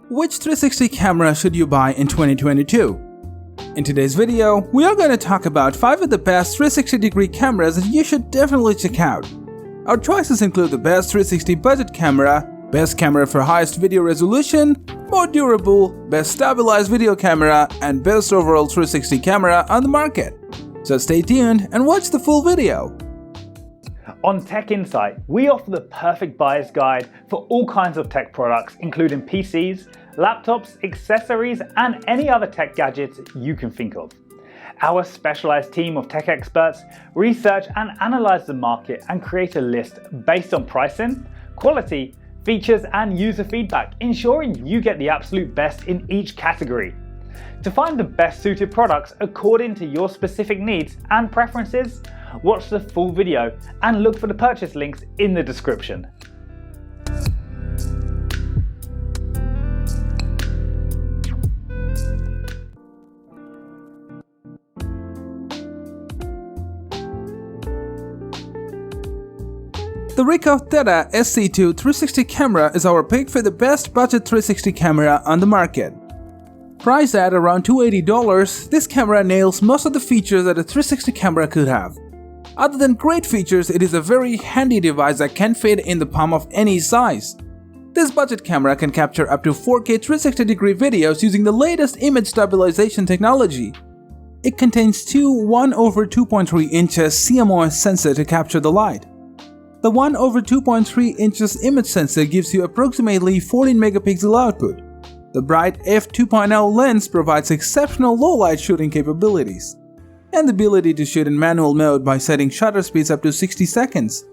Which 360 camera should you buy in 2022? In today's video, we are going to talk about 5 of the best 360-degree cameras that you should definitely check out. Our choices include the best 360 budget camera, best camera for highest video resolution, more durable, best stabilized video camera, and best overall 360 camera on the market. So stay tuned and watch the full video. On Tech Insight, we offer the perfect buyer's guide for all kinds of tech products, including PCs, laptops, accessories, and any other tech gadgets you can think of. Our specialized team of tech experts research and analyze the market and create a list based on pricing, quality, features, and user feedback, ensuring you get the absolute best in each category. To find the best suited products according to your specific needs and preferences, watch the full video and look for the purchase links in the description. The Ricoh Theta Z1 360 camera is our pick for the best budget 360 camera on the market. Priced at around $280, this camera nails most of the features that a 360 camera could have. Other than great features, it is a very handy device that can fit in the palm of any size. This budget camera can capture up to 4K 360-degree videos using the latest image stabilization technology. It contains two 1/2.3 inches CMOS sensor to capture the light. The 1/2.3 inches image sensor gives you approximately 14 megapixel output. The bright f2.0 lens provides exceptional low-light shooting capabilities and the ability to shoot in manual mode by setting shutter speeds up to 60 seconds.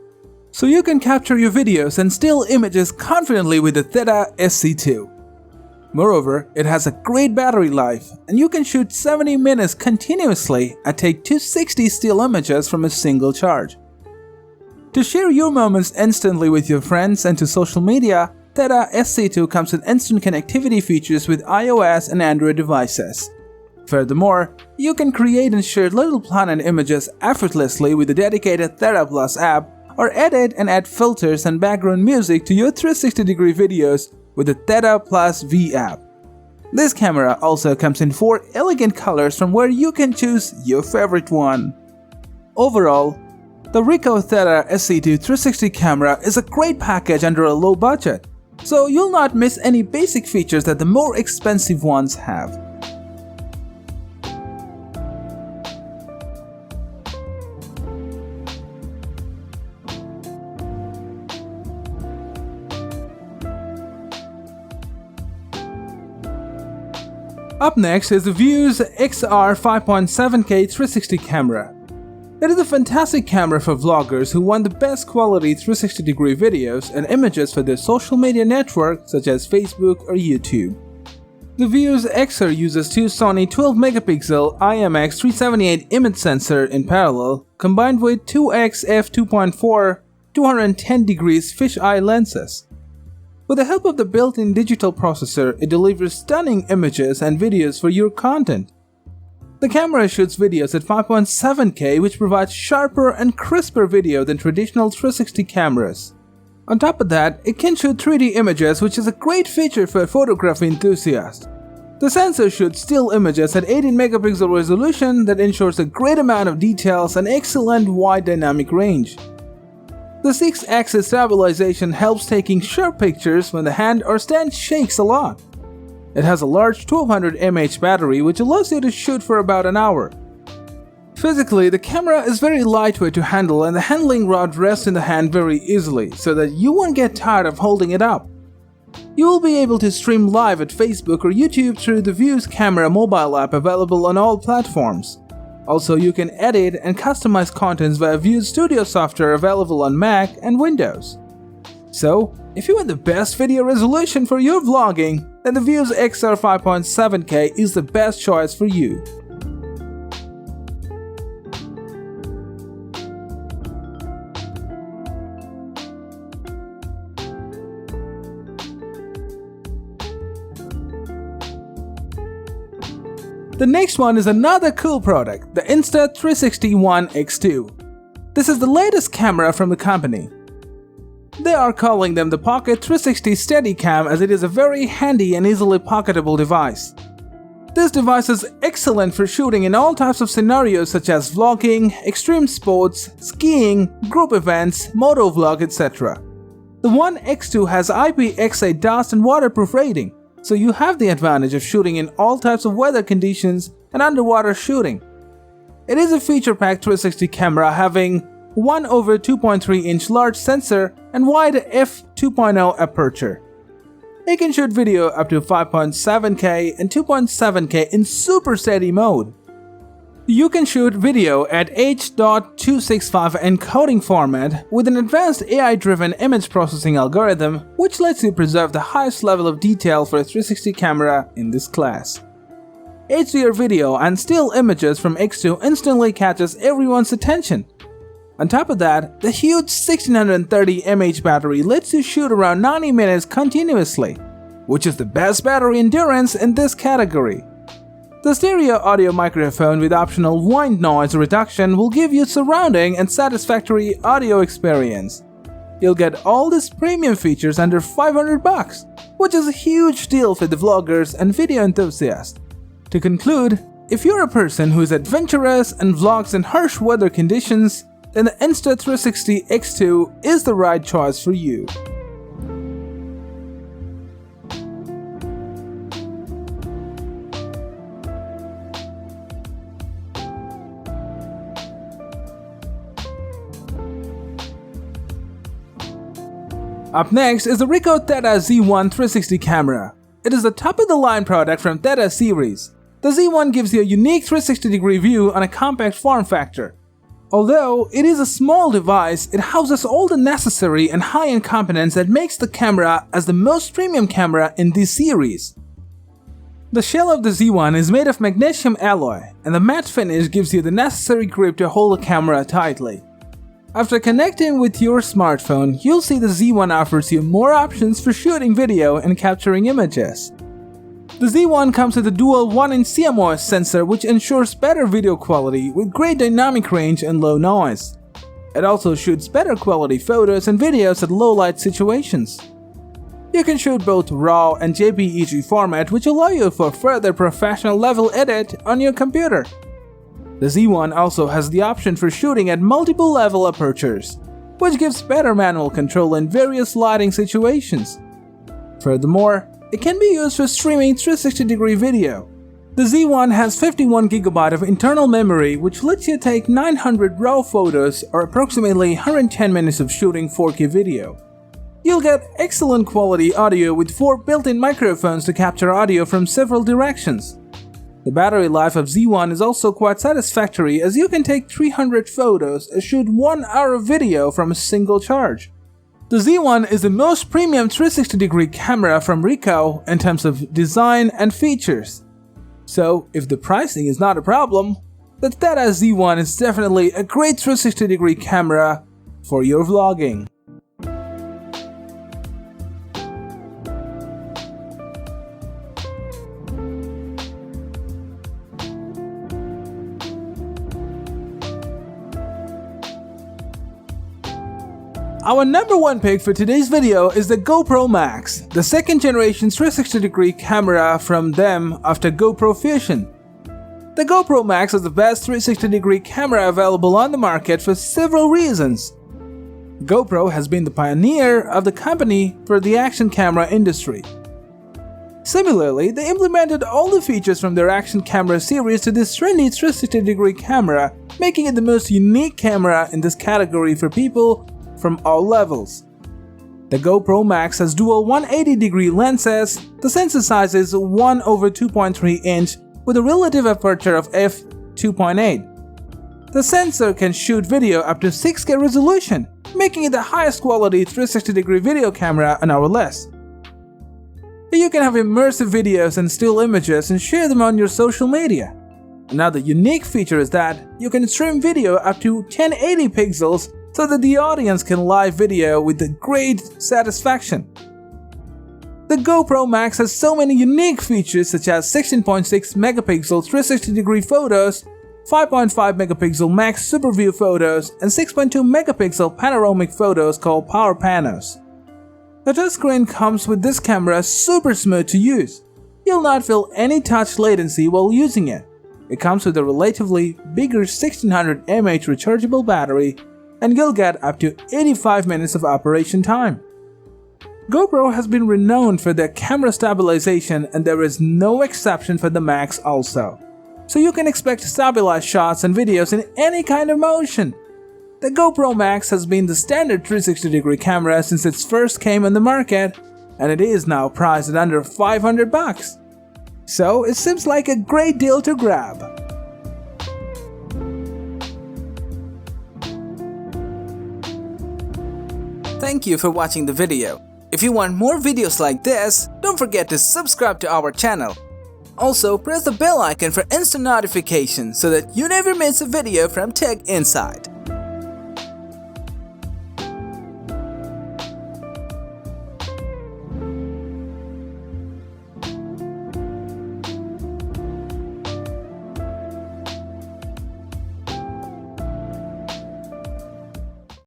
So you can capture your videos and still images confidently with the Theta Z1. Moreover, it has a great battery life and you can shoot 70 minutes continuously and take 260 still images from a single charge. To share your moments instantly with your friends and to social media, Theta Z1 comes with instant connectivity features with iOS and Android devices. Furthermore, you can create and share Little Planet images effortlessly with the dedicated Theta Plus app or edit and add filters and background music to your 360-degree videos with the Theta Plus V app. This camera also comes in 4 elegant colors from where you can choose your favorite one. Overall, the Ricoh Theta Z1 360 camera is a great package under a low budget, so you'll not miss any basic features that the more expensive ones have. Up next is the Vuze XR 5.7K 360 camera. It is a fantastic camera for vloggers who want the best quality 360-degree videos and images for their social media network such as Facebook or YouTube. The Vuze XR uses two Sony 12-megapixel IMX378 image sensor in parallel, combined with 2x f2.4 210 degrees fisheye lenses. With the help of the built-in digital processor, it delivers stunning images and videos for your content. The camera shoots videos at 5.7K, which provides sharper and crisper video than traditional 360 cameras. On top of that, it can shoot 3D images, which is a great feature for a photography enthusiast. The sensor shoots still images at 18 megapixel resolution that ensures a great amount of details and excellent wide dynamic range. The 6-axis stabilization helps taking sharp pictures when the hand or stand shakes a lot. It has a large 1200 mAh battery which allows you to shoot for about an hour. Physically, the camera is very lightweight to handle and the handling rod rests in the hand very easily so that you won't get tired of holding it up. You will be able to stream live at Facebook or YouTube through the Vuze Camera mobile app available on all platforms. Also, you can edit and customize contents via Vuze Studio software available on Mac and Windows. So, if you want the best video resolution for your vlogging, then the Vuze XR 5.7K is the best choice for you. The next one is another cool product, the Insta360 ONE X2. This is the latest camera from the company. They are calling them the Pocket 360 Steadicam as it is a very handy and easily pocketable device. This device is excellent for shooting in all types of scenarios such as vlogging, extreme sports, skiing, group events, motovlog, etc. The ONE X2 has IPX8 dust and waterproof rating, so you have the advantage of shooting in all types of weather conditions and underwater shooting. It is a feature-packed 360 camera having 1/2.3-inch large sensor and wide f2.0 aperture. It can shoot video up to 5.7K and 2.7K in super steady mode. You can shoot video at H.265 encoding format with an advanced AI-driven image processing algorithm which lets you preserve the highest level of detail for a 360 camera in this class. HDR video and still images from X2 instantly catches everyone's attention. On top of that, the huge 1630 mAh battery lets you shoot around 90 minutes continuously, which is the best battery endurance in this category. The stereo audio microphone with optional white noise reduction will give you surrounding and satisfactory audio experience. You'll get all these premium features under $500, which is a huge deal for the vloggers and video enthusiasts. To conclude, if you're a person who is adventurous and vlogs in harsh weather conditions, then the Insta360 X2 is the right choice for you. Up next is the Ricoh Theta Z1 360 camera. It is the top-of-the-line product from Theta series. The Z1 gives you a unique 360-degree view on a compact form factor. Although it is a small device, it houses all the necessary and high-end components that makes the camera as the most premium camera in this series. The shell of the Z1 is made of magnesium alloy, and the matte finish gives you the necessary grip to hold the camera tightly. After connecting with your smartphone, you'll see the Z1 offers you more options for shooting video and capturing images. The Z1 comes with a dual 1-inch CMOS sensor which ensures better video quality with great dynamic range and low noise. It also shoots better quality photos and videos at low light situations. You can shoot both RAW and JPEG format which allow you for further professional level edit on your computer. The Z1 also has the option for shooting at multiple level apertures, which gives better manual control in various lighting situations. Furthermore, it can be used for streaming 360-degree video. The Z1 has 51GB of internal memory which lets you take 900 RAW photos or approximately 110 minutes of shooting 4K video. You'll get excellent quality audio with 4 built-in microphones to capture audio from several directions. The battery life of Z1 is also quite satisfactory as you can take 300 photos and shoot 1 hour of video from a single charge. The Z1 is the most premium 360-degree camera from Ricoh in terms of design and features. So, if the pricing is not a problem, the Theta Z1 is definitely a great 360-degree camera for your vlogging. Our number one pick for today's video is the GoPro Max, the second generation 360-degree camera from them after GoPro Fusion. The GoPro Max is the best 360-degree camera available on the market for several reasons. GoPro has been the pioneer of the company for the action camera industry. Similarly, they implemented all the features from their action camera series to this trendy 360-degree camera, making it the most unique camera in this category for people from all levels. The GoPro Max has dual 180-degree lenses. The sensor size is 1/2.3 inch with a relative aperture of f2.8. The sensor can shoot video up to 6K resolution, making it the highest quality 360-degree video camera on our list. You can have immersive videos and still images and share them on your social media. Another unique feature is that you can stream video up to 1080 pixels so that the audience can live video with great satisfaction. The GoPro Max has so many unique features such as 16.6 megapixel 360-degree photos, 5.5 megapixel max super view photos, and 6.2 megapixel panoramic photos called power panos. The touchscreen comes with this camera super smooth to use. You'll not feel any touch latency while using it. It comes with a relatively bigger 1600 mAh rechargeable battery, and you'll get up to 85 minutes of operation time. GoPro has been renowned for their camera stabilization, and there is no exception for the Max also. So you can expect stabilized shots and videos in any kind of motion. The GoPro Max has been the standard 360-degree camera since it first came on the market, and it is now priced at under $500. So it seems like a great deal to grab. Thank you for watching the video. If you want more videos like this, don't forget to subscribe to our channel. Also, press the bell icon for instant notifications so that you never miss a video from Tech Insight.